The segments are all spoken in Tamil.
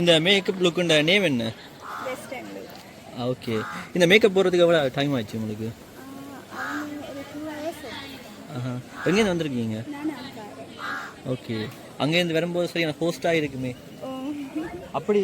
இந்த மேக்கப் லுக்குண்ட நேம் என்ன? ஓகே. இந்த மேக்கப் போடுறதுக்கு எவ்வளோ டைம் ஆச்சு உங்களுக்கு? எங்கேருந்து வந்திருக்கீங்க? ஓகே. அங்கேருந்து வரும்போது சரியான ஹோஸ்டாக இருக்குமே அப்படி.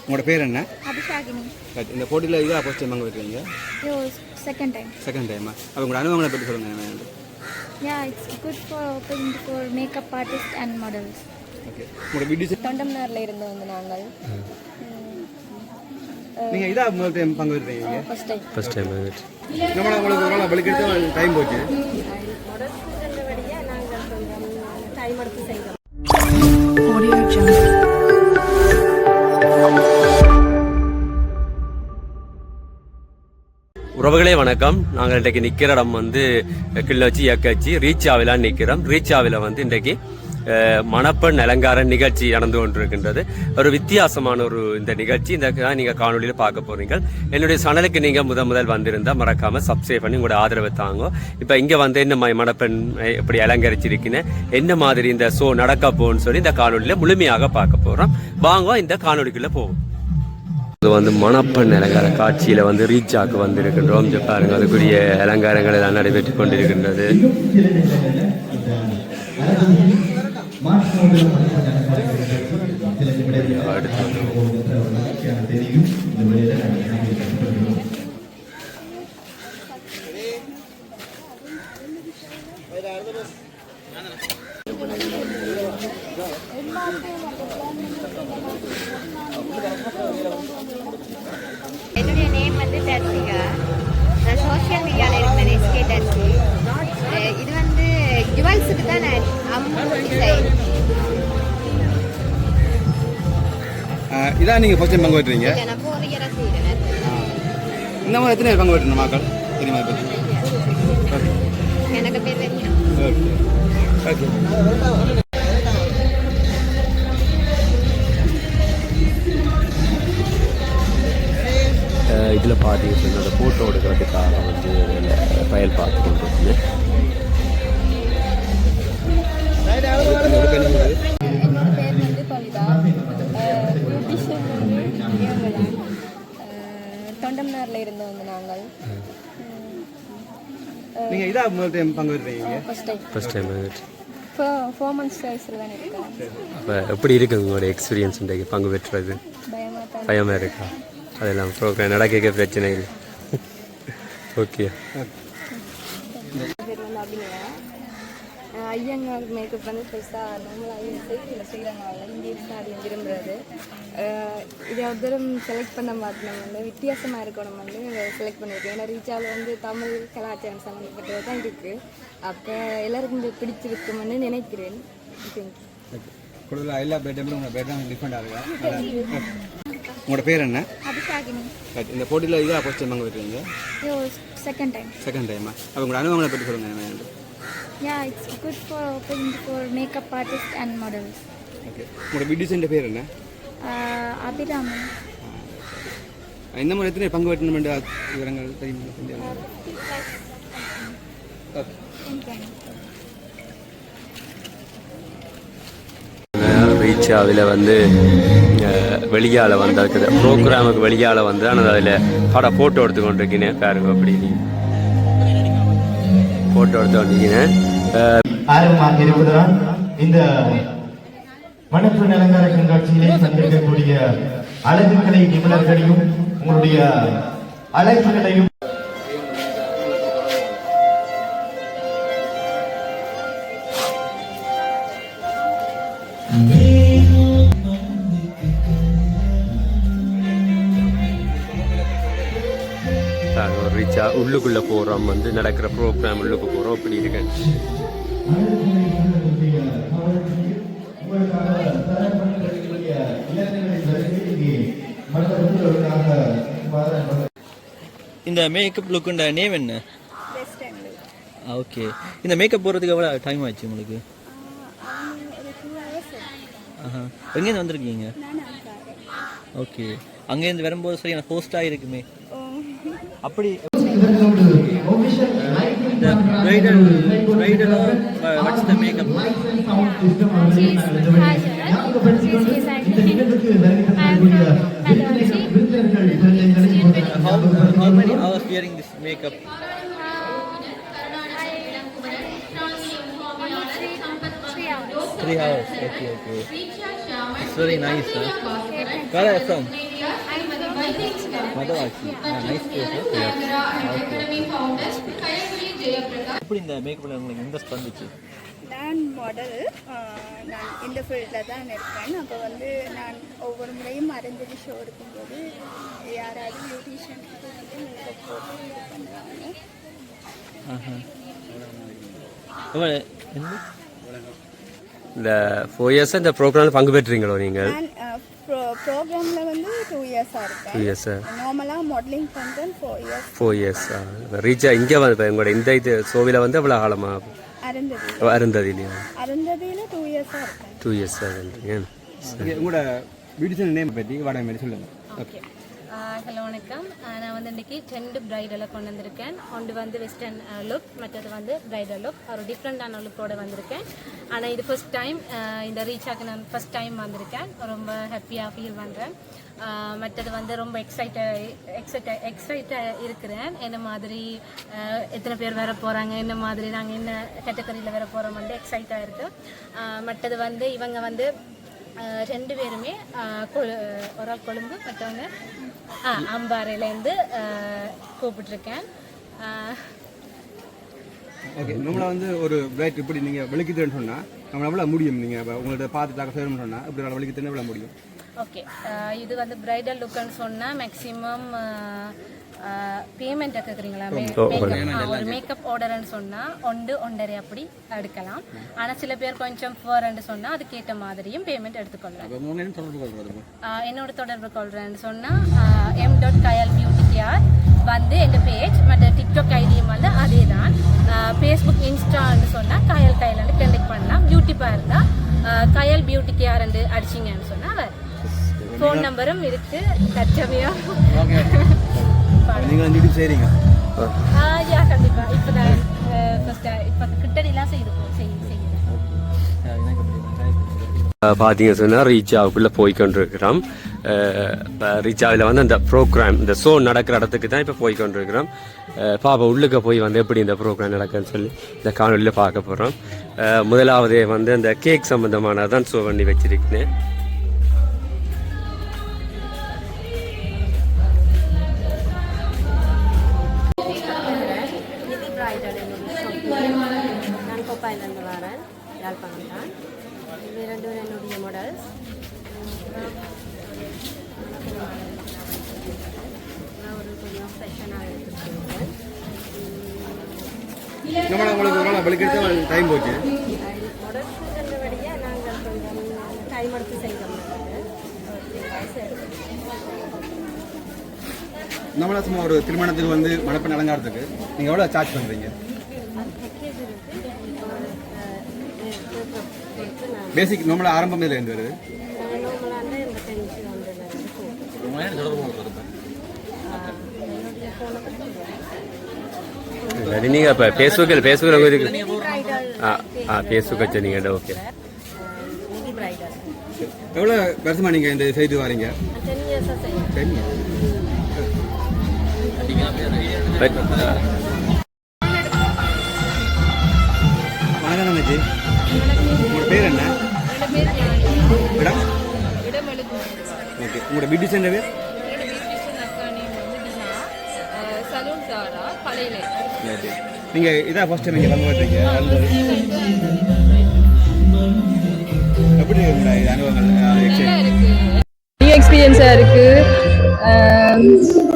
உங்களோட பேர் என்ன? அபிஷாகினி. இந்த போட்டியில் இதாக ஃபர்ஸ்ட் டைம் அங்கே வைக்கிறீங்க? செகண்ட் டைமா? அப்போ உங்களோட அனுபவங்களை பற்றி சொல்லுங்கள். Yeah, it's good for open for makeup artists and models. Okay. உங்களோட வீடியோ தொண்டம்னார்ல இருந்து வந்து நாங்கள். நீங்க இதா முதல் டைம் பங்கு எடுத்தீங்க? ஃபர்ஸ்ட் டைம் நம்ம உங்களுக்கு ஒரு நாள் பலிக்கிட்டு டைம் போச்சு. மாடல்ஸ்ன்றபடியா நாங்கள் கொஞ்சம் டைம் எடுத்து செய்தோம். Audio Jungle. உறவுகளே வணக்கம். நாங்கள் இன்றைக்கு நிற்கிற இடம் வந்து கிளிநொச்சி இயக்கச்சி ரீச்சாவிலான்னு நிற்கிறோம். ரீச்சாவில் வந்து இன்றைக்கு மணப்பெண் அலங்கார நிகழ்ச்சி நடந்து கொண்டிருக்கின்றது. ஒரு வித்தியாசமான இந்த நிகழ்ச்சி இந்த நீங்கள் காணொலியில் பார்க்க போறீங்க. என்னுடைய சேனலுக்கு நீங்கள் முதல் வந்திருந்தால் மறக்காம சப்ஸ்கிரைப் பண்ணி உங்களோட ஆதரவை தாங்க. இப்போ இங்கே வந்து என்ன மணப்பெண் எப்படி அலங்கரிச்சிருக்கீங்க, என்ன மாதிரி இந்த ஷோ நடக்க போகுன்னு சொல்லி இந்த காணொலியில் முழுமையாக பார்க்க போறோம். வாங்க இந்த காணொலிக்குள்ள போவோம். இது வந்து மணப்பெண் அலங்கார காட்சியில வந்து ரீச்சாக்கு வந்திருக்கின்றோம். பாருங்க, அதுக்குரிய அலங்காரங்கள் எல்லாம் நடைபெற்றுக் கொண்டிருக்கின்றது. என்னுடைய நேம் வந்து தர்சிகா. நான் சோஷியல் மீடியாவில் இருக்கிறேன், எஸ்கே தர்சி. இது வந்து ஜுவல்ஸுக்கு தான் நான் டிசைன். இதான் நீங்கள் ஃபர்ஸ்ட் டைம் பங்கு பெற்றீங்க? நான் 4 இயராக செய்கிறேன். இந்த மாதிரி எத்தனை பங்கு பெற்றணும் மக்கள் தெரியுமா? எனக்கு பேர் தெரியும். ஓகே. இதில் பார்த்தீங்கன்னா அந்த ஃபோட்டோ எடுக்கிறதுக்காக வந்து பயல் பார்த்து கொண்டு வந்து என்னோட பேர் வந்து பவிதா. பியூட்டிஷியன் வந்து தொண்டம்னார்ல இருந்து வந்து நாங்கள். நீங்கள் இதாக முதல் டைம் பங்கு பெற்றீங்க? ஃபர்ஸ்ட் டைம் 4 months வயசில் தான் இருக்கேன். அப்போ எப்படி இருக்குது உங்களோட எக்ஸ்பீரியன்ஸ் இன்றைக்கு பங்கு பெற்றது? பயமாக இருக்கா? அதெல்லாம் ப்ரோக்ராம் நடக்க பிரச்சனை இல்லை. ஓகே. பேர் வந்து அபிநயா. ஐயங்கார் மேக்கப் வந்து பெருசாக நார்மலாக செய்கிறாங்க. இங்கே அது விரும்புகிறது. இதை ஒரு தரம் செலக்ட் பண்ண மாட்டோம் வந்து வித்தியாசமாக இருக்கணும் வந்து செலக்ட் பண்ணியிருக்கேன். ஏன்னா ரீச்சாவில் வந்து தமிழ் கலாச்சாரம் சம்மந்தப்பட்டது தான் இருக்குது. அப்போ எல்லாருக்கும் இது பிடிச்சிருக்குமென்னு நினைக்கிறேன். கூடுதலாக எல்லா பேட்டும் உங்கள் பேட்டும் டிஃப்ரெண்டாக இருக்கா? உங்களோட பேர் என்ன? அபிஷாகினி. இந்த போட்டியில் இதாக ஃபர்ஸ்ட் டைம் அங்கே வைக்கிறீங்க? செகண்ட் டைமா? அப்போ உங்களோட அனுபவங்களை பற்றி சொல்லுங்கள். Yeah, it's good for open for makeup artists and models. Okay. உங்களோட பியூட்டிஷியன் பேர் என்ன? அபிராமன். இந்த மாதிரி எத்தனை பங்கு பெற்றணும் என்ற விவரங்கள் தெரியுமா? ரீச்சாவில் வந்து வெளியால் வந்து இருக்குது ப்ரோக்ராமுக்கு வெளியால் வந்து ஆனால் அதில் ஃபோட்டோ எடுத்து கொண்டிருக்கீங்க பாருங்க. அப்படி ஃபோட்டோ எடுத்து வந்தீங்கன்னா ஆர்வமாக இருப்பதால் இந்த மணப்பெண் அலங்கார கண்காட்சியிலே சந்திக்கக்கூடிய அழகுகளை நிபுணர்களையும் உங்களுடைய அழகுகளையும் ரீச்சா உள்ளுக்குள்ளே போகிறோம் வந்து நடக்கிற ப்ரோக்ராம் உள்ளுக்கு போகிறோம். அப்படி இருக்கேன். இந்த மேக்கப் லுக்குண்ட நேம் என்ன? ஓகே. இந்த மேக்கப் போகிறதுக்கு எவ்வளோ டைம் ஆச்சு உங்களுக்கு? எங்கேருந்து வந்திருக்கீங்க? ஓகே. அங்கேருந்து வரும்போது சரியான ஹோஸ்டாக இருக்குமே. அப்படி what's the makeup? How many hours wearing this makeup? 3 hours. Okay. It's very nice. Where are you from? Madavachi. Nice place. எப்படி இந்த மேக்கப்ல உங்களுக்கு இன்ட்ரெஸ்ட் வந்துச்சு? நான் மாடல். நான் இந்த ஃபீல்டில் தான் இருக்கேன். அப்போ வந்து நான் ஒவ்வொரு முறையும் மறந்துட்டு ஷோ எடுக்கும்போது யாராவது பியூட்டிஷியன் வந்து மேக்கப் போட்டு இது பண்ணுவாங்க. இந்த 4 இயர்ஸ் இந்த ப்ரோக்ராமில் பங்கு பெற்றீங்களோ நீங்கள்? நான் ப்ரோக்ராமில் வந்து 2 இயர்ஸாக இருக்கேன். 2 இயர்ஸ். நார்மலாக மாடலிங் பண்ணுறேன் 4 இயர்ஸ். ரீச்சா இங்கே வந்து உங்களோட இந்த இது ஷோவில் வந்து எவ்வளோ காலமா? அருந்ததிலையா? அருந்ததியில் 2 இயர்ஸாக இருக்கேன். 2 இயர்ஸாக இருந்தீங்க. உங்களோட பியூட்டிஷியன் நேம் பற்றி வாடகை மாதிரி சொல்லுங்கள். ஓகே. ஹலோ வணக்கம். நான் வந்து இன்றைக்கி 2 ப்ரைடலை கொண்டு வந்திருக்கேன். ஒன்று வந்து வெஸ்டர்ன் லுக், மற்றது வந்து ப்ரைடல் லுக். ஒரு டிஃப்ரெண்டான லுக்கோடு வந்திருக்கேன். ஆனால் இது ஃபர்ஸ்ட் டைம் இந்த ரீச்சாக்கு நான் ஃபர்ஸ்ட் டைம் வந்திருக்கேன். ரொம்ப ஹாப்பியாக ஃபீல் பண்ணுறேன். மற்றது வந்து ரொம்ப எக்ஸைட்டாக இருக்கிறேன். என்ன மாதிரி எத்தனை பேர் வர போகிறாங்க, என்ன மாதிரி நாங்கள் என்ன கேட்டகரியில் வர போகிறோம் வந்து எக்ஸைட்டாக இருக்குது. மற்றது வந்து இவங்க வந்து 2 பேருமே ஒரு ஆள் கொழும்பு, மற்றவங்க அம்பாறையிலேருந்து கூப்பிட்டுருக்கேன். ஓகே. நம்மளை வந்து ஒரு பிரைட் இப்படி நீங்கள் விளக்கித்தேன்னு சொன்னால் நம்ம எவ்வளோ முடியும்? நீங்கள் உங்கள்கிட்ட பார்த்து தாக்க செய்யணும்னு சொன்னால் இப்படி நான் விளக்கித்தேன்னு எவ்வளோ முடியும்? ஓகே. இது வந்து ப்ரைடல் லுக்குன்னு சொன்னால் மேக்ஸிமம் பேமெண்ட் கேட்குறீங்களா? ஒரு மேக்கப் ஆர்டர்ன்னு சொன்னால் 1-1.5 அப்படி எடுக்கலாம். ஆனால் சில பேர் கொஞ்சம் ஃபோர்ன்னு சொன்னால் அதுக்கேற்ற மாதிரியும் பேமெண்ட் எடுத்துக்கொள்ளலாம். என்னோட தொடர்பு கொள்கிறேன்னு சொன்னால் m.kayalbeautycare வந்து எங்கள் பேஜ், மற்ற டிக்டாக் ஐடியும் வந்து அதே தான். ஃபேஸ்புக் இன்ஸ்டான்னு சொன்னால் கயல் கனெக்ட் பண்ணலாம். பியூட்டிப்பாக இருந்தால் கயல் பியூட்டி கேர் அடிச்சிங்கன்னு சொன்னால் அவர் ஃபோன் நம்பரும் இருக்குது. தற்சமயம் நீங்கள் வந்து செய்கிறீங்க? யா கண்டிப்பாக. இப்போ நான் இப்போ கிட்டடிலாம் செய்கிறேன். பார்த்தீங்க சொன்னால் ரீச்சாவுக்குள்ளே போய்கொண்டிருக்கிறோம். ரீச்சாவில் வந்து அந்த ப்ரோக்ராம் இந்த ஷோ நடக்கிற இடத்துக்கு தான் இப்போ போய்கொண்டிருக்கிறோம். பாப்பா உள்ளுக்க போய் வந்து எப்படி இந்த ப்ரோக்ராம் நடக்குன்னு சொல்லி இந்த காணொலியில் பார்க்க போகிறோம். முதலாவதே வந்து அந்த கேக் சம்மந்தமானதான் ஷோ பண்ணி வச்சிருக்கேன். பிரைடல் நான் கொப்பாயிலேருந்து வரேன், யாழ்ப்பாணம் தான். இது 2 என்னுடைய மாடல்ஸ். நான் ஒரு கொஞ்சம் ஃபேஷனாக எடுத்துருக்கேன். உங்களுக்கு ஒரு நாள் வெளிக்கிறது டைம் போச்சு. மாடல்ஸ் கண்டபடியாக நாங்கள் கொஞ்சம் டைம் எடுத்து செய்தோம். நம்மளா சும்மா ஒரு திருமணத்துக்கு வந்து மணப்பெண் அலங்காரத்துக்கு நீங்கள் எவ்வளோ சார்ஜ் பண்ணுறீங்க? பேசிக் நம்மள ஆரம்பம் இதில் இருந்து வருது. நீங்கள் இப்போ ஃபேஸ்புக்கில் இருக்கு. ஃபேஸ்புக் வச்சு நீங்கள் ஓகே. எவ்வளோ வருஷமா நீங்கள் இந்த செய்து வரீங்க? 10 இயர்ஸாக செய்யும். 10 years. வணக்கம் தங்கச்சி, உங்களோட பேர் என்ன? இடம்? ஓகே, உங்களோட பியூட்டிஷியன் பேர்? நீங்கள் இதான் ஃபர்ஸ்ட் டைம் நீங்கள் பங்கு எப்படி இருக்குங்களா இது அனுபவங்கள்? எக்ஸ்பீரியன்ஸாக இருக்குது,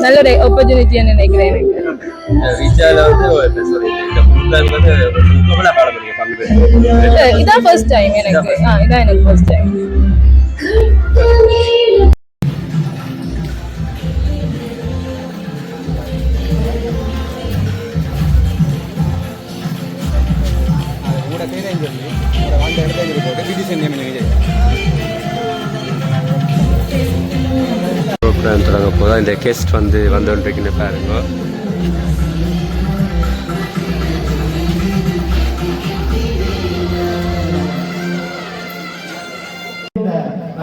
நல்ல ஒரு ஆப்பர்ச்சுனிட்டின்னு நினைக்கிறேன் எனக்கு. இதான் ஃபர்ஸ்ட் டைம் எனக்கு. இதான் எனக்கு ஃபர்ஸ்ட் டைம். உங்களோட பேர் எங்கே இருக்கு? உங்களோட வாழ்ந்த இடத்துல எங்கே போட்டு பியூட்டிஷியன் நேம் என்ன? ப்ரோக்ராம் தொடங்க போதும். இந்த கெஸ்ட் வந்துருக்குன்னு பாருங்க.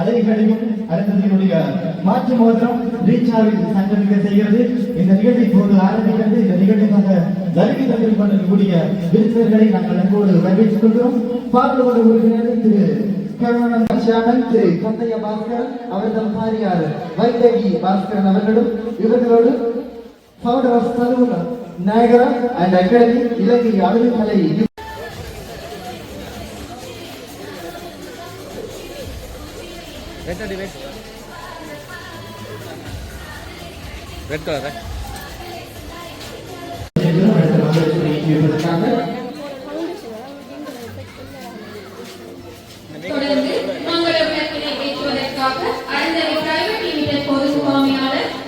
அழகிகளையும் அடுத்ததினுடைய மாற்று மோதிரம் ரீச்சாவில் சங்கமிக்க செய்கிறது. இந்த நிகழ்ச்சி இப்போது ஆரம்பிக்கிறது. இந்த நிகழ்ச்சிக்காக வருகை தந்திருக்கக்கூடிய விருந்தினர்களை நாங்கள் அன்போடு வரவேற்றுக் கொள்கிறோம். பாராளுமன்ற உறுப்பினர் திரு திரு கந்தையா பாஸ்கர் அவர்கள் பாரியார் வைத்தகி பாஸ்கரன் அவர்களும் இவர்களோடு founder of salon Niagara and academy Ilangai அழகுக்கலை ரெட் கலர்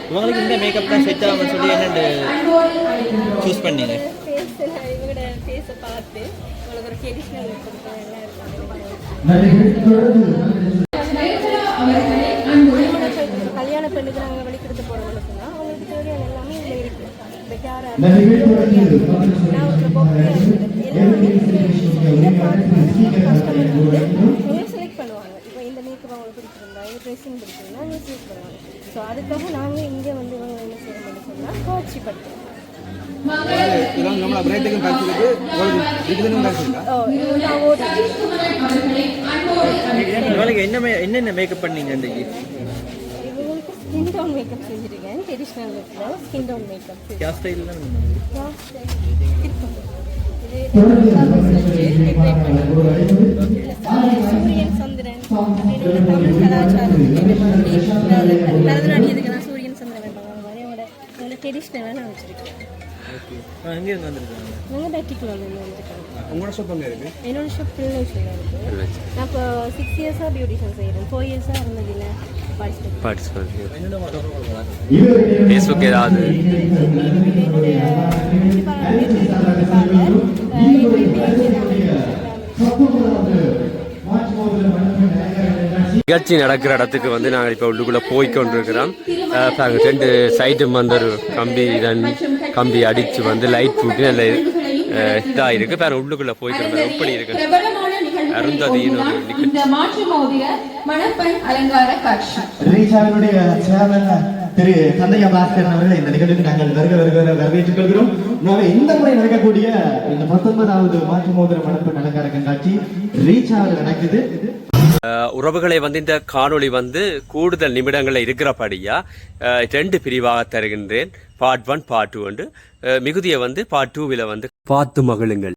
உங்களுக்கு இந்த மேக்கப் தான் செட் ஆகும்னு சொல்லி என்னென்னு சூஸ் பண்ணீங்க? இவங்களோட ஃபேஸை பார்த்து உங்களுக்கு ஒரு ட்ரெடிஷ்னல் கொடுப்போம் எல்லாம் கல்யாண பெண்ணுக்கு நாங்கள் வெளிக்கெடுத்து போகிறவங்களுக்குன்னா அவங்களுக்கு தேவையான எல்லாமே இதில் இருக்குது. செலக்ட் பண்ணுவாங்க. இப்போ இந்த மேக்கப் அவங்களுக்கு பிடிச்சிருந்தா இந்த ட்ரெஸ்ஸிங் பிடிச்சிருந்தா அவங்க செலக்ட் பண்ணுவாங்க. ஸோ அதுக்காக நாங்கள் இங்கே வந்து இவங்க என்ன செய்யணும்னு சொன்னால் காட்சிப்படுத்துவோம். என்னென்ன மேக்கப் பண்ணீங்க? இவங்களுக்கு ஸ்கின் டவுன் மேக்கப் செஞ்சுருக்கேன். ட்ரெடிஷ்னல் லுக்கில் skin down makeup. Hair ஸ்டைல்லாம் Suriyan Chandran Tamil கலாச்சாரம் பரதநாட்டியத்துக்கு நான் சூரியன் சந்திரன் வேண்டாம் அந்த மாதிரி அவங்களோட ட்ரெடிஷ்னலாக நான் வச்சுருக்கேன். எங்கேருந்து வந்திருக்காங்க? நாங்கள் பேட்டிக்குள்ளேருந்து வந்துருக்காங்க. உங்களோட ஷாப் எங்கே இருக்குது? என்னோட ஷாப் பிள்ளைச்சில் இருக்குது. நான் இப்போ 6 இயர்ஸாக பியூட்டிஷியன் செய்கிறேன். 4 இயர்ஸாக இருந்ததில்லை பார்ட்டிசிபேட். ஃபேஸ்புக் ஏதாவது நிகழ்ச்சி நடக்கிற இடத்துக்கு நாங்கள் இப்போ உள்ளுக்குள்ளே போய்கொண்டிருக்கிறோம். 2 சைடும் ஒரு கம்பி அடித்து லைட் போட்டு நல்ல இதாக இருக்குது. பாருங்க உள்ளுக்குள்ளே போய்க்கிறோம். எப்படி இருக்கு அருந்ததியின் ஒரு திரு கந்தையா பாஸ்கரன் அவர்கள் இந்த நிகழ்வுக்கு நாங்கள் வரவேற்றுக் கொள்கிறோம். இந்த முறை நடக்கக்கூடிய இந்த 19வது மாற்று மோதிர மணப்பெண் அலங்கார கண்காட்சி ரீச்சாவில் நடக்குது. உறவுகளை இந்த காணொளி கூடுதல் நிமிடங்களில் இருக்கிறபடியா 2 பிரிவாக தருகின்றேன். பார்ட் 1 பார்ட் 2 மிகுதியை பார்ட் 2 வில் பார்த்து மகிழுங்கள்.